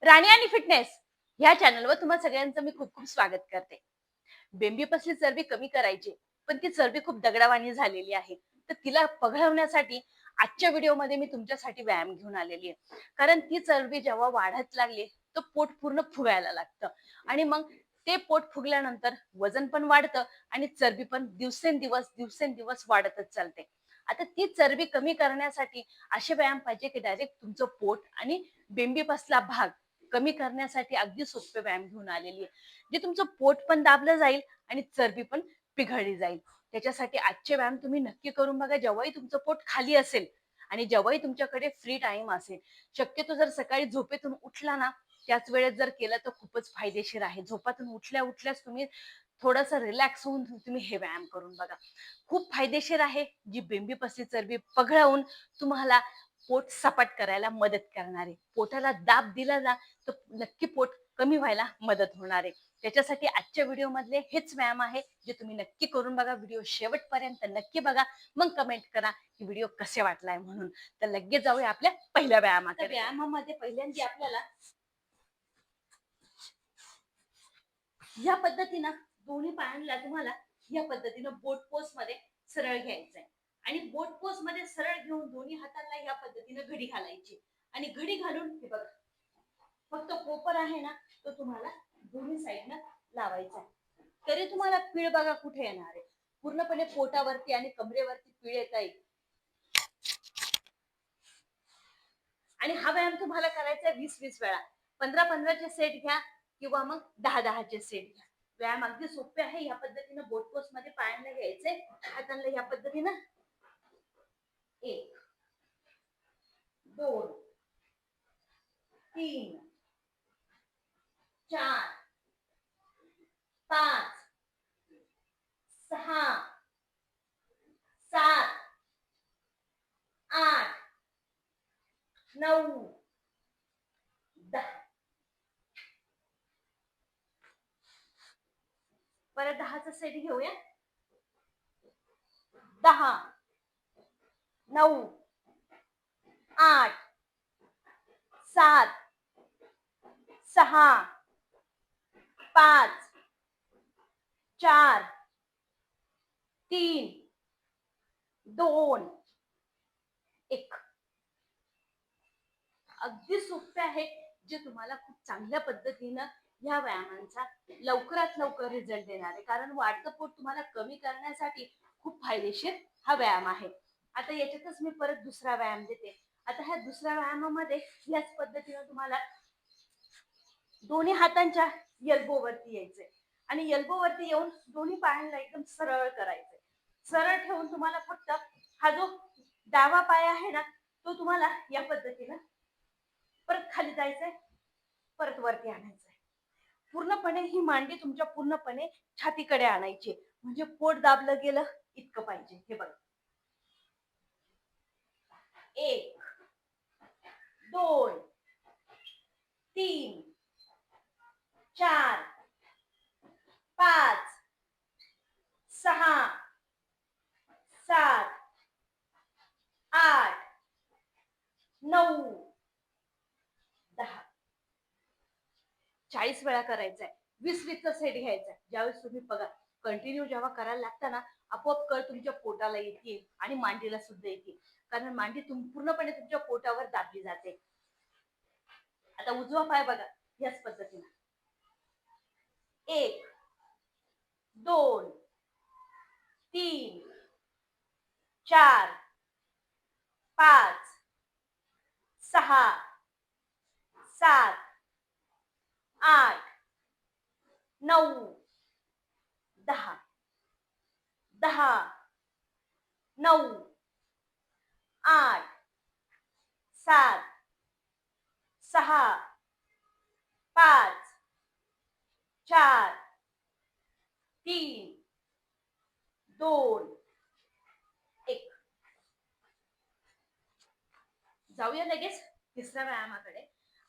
राणी आणि फिटनेस ह्या चॅनलवर तुम्हा सगळ्यांचं मी खूप खूप स्वागत करते. बेंबीपसली चरबी कमी करायची, पण ती चरबी खूप दगडावानी झालेली आहे. तर तिला पघळवण्यासाठी आजच्या व्हिडिओमध्ये मी तुमच्यासाठी व्यायाम घेऊन आलेली आहे. कारण ती चरबी जेव्हा वाढत लागली, तर पोट पूर्ण फुगायला लागतं आणि मग ते पोट फुगल्यानंतर वजन पण वाढतं आणि चरबी पण दिवसेंदिवस वाढतच चालते. आता ती चरबी कमी करण्यासाठी असे व्यायाम पाहिजे की डायरेक्ट तुमचं पोट आणि बेंबीपासला भाग कमी करण्यासाठी अगदी सोपे व्यायाम घेऊन आलेली आहे. जे तुमचं पोट पण दाबलं जाईल आणि चरबी पण पिघळली जाईल. त्याच्यासाठी आजचे व्यायाम तुम्ही नक्की करून बघा. जेव्हाही तुमचं पोट खाली असेल आणि जेव्हाही तुमच्याकडे फ्री टाइम असेल, शक्यतो जर सकाळी झोपेतून उठला ना, त्याच वेळेत जर केलं तर खूपच फायदेशीर आहे. झोपातून उठल्याच तुम्ही थोडंसं रिलॅक्स होऊन तुम्ही हे व्यायाम करून बघा. खूप फायदेशीर आहे. जी बेंबीपसली चरबी पघळवून तुम्हाला पोट सपाट करायला मदत करणार आहे. पोटाला दाब दिला ना, तर नक्की पोट कमी व्हायला मदत होणार आहे. त्याच्यासाठी आजच्या व्हिडिओ मधले हेच व्यायाम आहे, जे तुम्ही नक्की करून बघा. व्हिडिओ शेवटपर्यंत नक्की बघा, मग कमेंट करा की व्हिडिओ कसे वाटलाय म्हणून. तर लगेच जाऊया आपल्या पहिल्या व्यायामाकडे. व्यायामामध्ये पहिल्यांदा आपल्याला या पद्धतीनं दोन्ही पायांना तुम्हाला या पद्धतीनं बोट पोस्ट मध्ये सरळ घ्यायचंय आणि बोट पोस्ट मध्ये सरळ घेऊन दोन्ही हातांना या पद्धतीनं घडी घालायची आणि घडी घालून हे बघा, फक्त कोपर आहे ना, तो तुम्हाला दोन्ही साईडनं लावायचा आहे. तरी तुम्हाला पीळ बघा कुठे येणार आहे. पूर्णपणे पोटावरती आणि कमरेवरती पीळ येत आहे. आणि हा व्यायाम तुम्हाला करायचा आहे 20-20 वेळा. 15-15चे सेट घ्या किंवा मग 10-10चे सेट घ्या. व्यायाम अगदी सोपे आहे. या पद्धतीनं बोट पोस्ट मध्ये पायांना घ्यायचे, हातांना या पद्धतीनं 1 2 3 4 5 6 7 8 9 10. परत 10चा सेट घेऊया. 10 9 8 7 6 5 4 3 2 1. अगदी सोपे आहे, जे तुम्हाला खूप चांगल्या पद्धतीनं या व्यायामांचा लवकरात लवकर रिझल्ट देणार आहे. कारण वाढतं पोट तुम्हाला कमी करण्यासाठी खूप फायदेशीर हा व्यायाम आहे. आता याच्यातच मी परत दुसरा व्यायाम देते. आता ह्या दुसऱ्या व्यायामामध्ये याच पद्धतीनं तुम्हाला दोन्ही हातांच्या एल्बोवरती यायचंय आणि एल्बोवरती येऊन दोन्ही पायांना एकदम सरळ करायचंय. सरळ ठेवून तुम्हाला फक्त हा जो डावा पाय आहे ना, तो तुम्हाला या पद्धतीनं परत खाली जायचंय, परत वरती आणायचंय. पूर्णपणे ही मांडी तुमच्या पूर्णपणे छातीकडे आणायची, म्हणजे पोट दाबलं गेलं इतकं पाहिजे. हे बघा, 1 2 3 4 5 6 7 8 9 10. 40 वेळा करायचंय. 20-20चा सेट घ्यायचा. ज्यावेळेस तुम्ही बघा कंटिन्यू जेव्हा करायला लागता ना, आपोआप कळ तुमच्या पोटाला येते आणि मांडीला सुद्धा येते. कारण मांडी पूर्णपणे तुमच्या पोटावर दाबली जाते. आता उजवा पाय बघा याच पद्धतीने 1 2 3 4 5 6 7 8 9 10. 10 9 8 7 6 5 4 3 2 1. जाऊया लगेच तिसऱ्या व्यायामाकडे.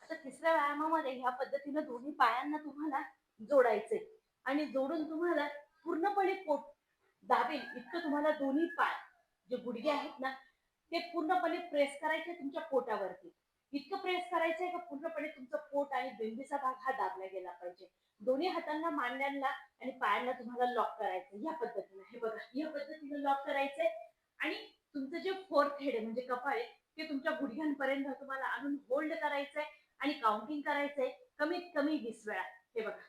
आता तिसऱ्या व्यायामामध्ये ह्या पद्धतीनं दोन्ही पायांना तुम्हाला जोडायचे आणि जोडून तुम्हाला पूर्णपणे पोट दाबेल इतकं तुम्हाला दोन्ही पाय जे गुडघे आहेत ना, ते पूर्णपणे प्रेस करायचे तुमच्या पोटावरती. इतकं प्रेस करायचंय का पूर्णपणे तुमचं पोट आणि आणि बेंबीचा भाग हा दाबला गेला पाहिजे. दोन्ही हातांना मांड्यांना आणि पायांना तुम्हाला लॉक करायचं या पद्धतीने. हे बघा, या पद्धतीने लॉक करायचंय आणि तुमचं जे फोर्थ हेड आहे म्हणजे कपाळ आहे ते तुमच्या गुडघ्यांपर्यंत तुम्हाला आणून होल्ड करायचंय आणि काउंटिंग करायचंय कमीत कमी 20 वेळा. हे बघा,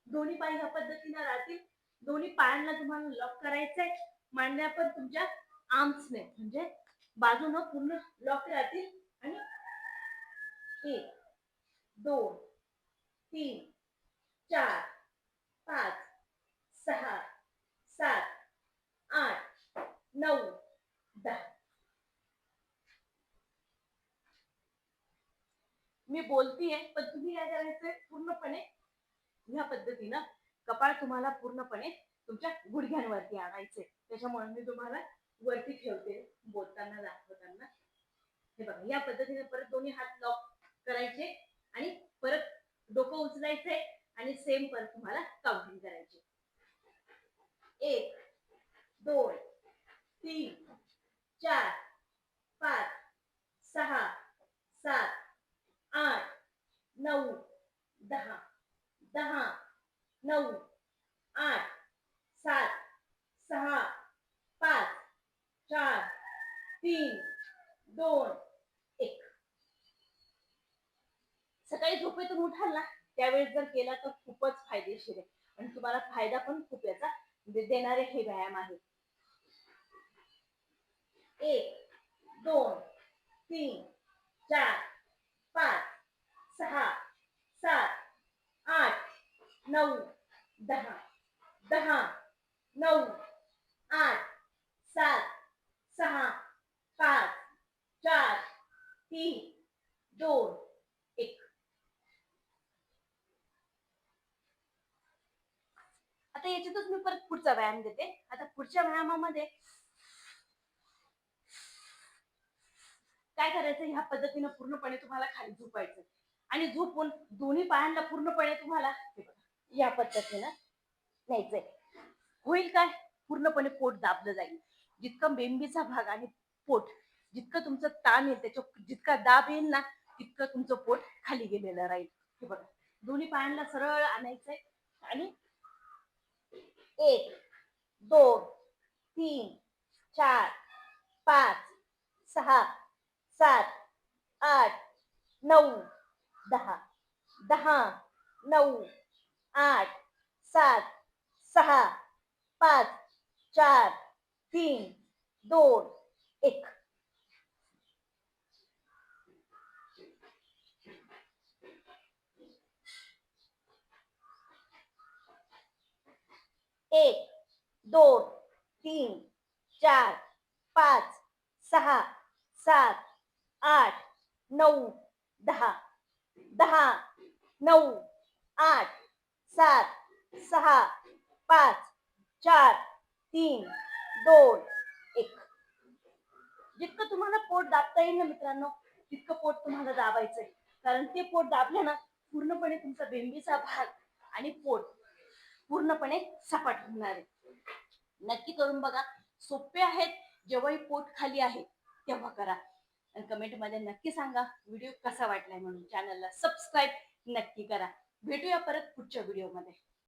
दोन्ही पाय ह्या पद्धतीने राहतील. दोन्ही पायांना तुम्हाला लॉक करायचंय. मांड्या पण तुमच्या आर्म्सने म्हणजे बाजूनं पूर्ण लॉक राहतील आणि 1 2 3 4 5 6 7 8 9 10. मी बोलतीये पण तुम्ही काय करायचंय पूर्णपणे ह्या पद्धतीनं कपाळ तुम्हाला पूर्णपणे तुमच्या गुडघ्यांवरती आणायचे. त्याच्यामुळे मी तुम्हाला वरती ठेवते बोलताना दाखवताना. हे बघा, या पद्धतीने परत दोन्ही हात लॉक करायचे आणि परत डोकं उचलायचे आणि सेम परत तुम्हाला काउंटिंग करायचे. 1 2 3 4 5 6 7 8 9 10 10 9 8 7 6 5 4 3 2 1. सकाळी झोपेतून उठाल ना त्यावेळेस जर केला तर खूपच फायदेशीर आहे आणि तुम्हाला फायदा पण खूप याचा देणारे हे व्यायाम आहे. 1 2 3 4 5 6 7 8 9 10 10 9 8 7 6 5 4 3 2 1. आता याच्यातच मी परत पुढचा व्यायाम देते. आता पुढच्या व्यायामामध्ये काय करायचं, ह्या पद्धतीने पूर्णपणे तुम्हाला खाली झोपायचं आणि झोपून दोन्ही पायांना पूर्णपणे तुम्हाला या पद्धतीनं न्यायचंय. होईल काय, पूर्णपणे पोट दाबलं जाईल. जितकं बेंबीचा भाग आणि पोट जितकं तुमचं ताण येईल त्याच्या जितका दाब येईल ना तितकं तुमचं पोट खाली गेलेलं राहील. हे बघा, दोन्ही पायांना सरळ आणायचंय आणि 1 2 3 4 5 6 7 8 9 10 10 9 8 7 6 5 4 3 2 1. 1 2 3 4 5 6 7 8 9 10 10 9 8 7 6 5 4 3 2 1. जितकं तुम्हाला पोट दाबता येईल ना मित्रांनो तितकं पोट तुम्हाला दाबायचंय. कारण ते पोट दाबलं ना पूर्णपणे तुमचा बेंबीचा भाग आणि पोट पूर्णपणे सपाट होणार आहे. नक्की करून बघा, सोपे आहेत. जेव्हाही पोट खाली आहे तेव्हा करा आणि कमेंट मध्ये नक्की सांगा व्हिडिओ कसा वाटलाय म्हणून. चॅनलला सबस्क्राईब नक्की करा. भेटूया परत पुढच्या व्हिडिओ मध्ये.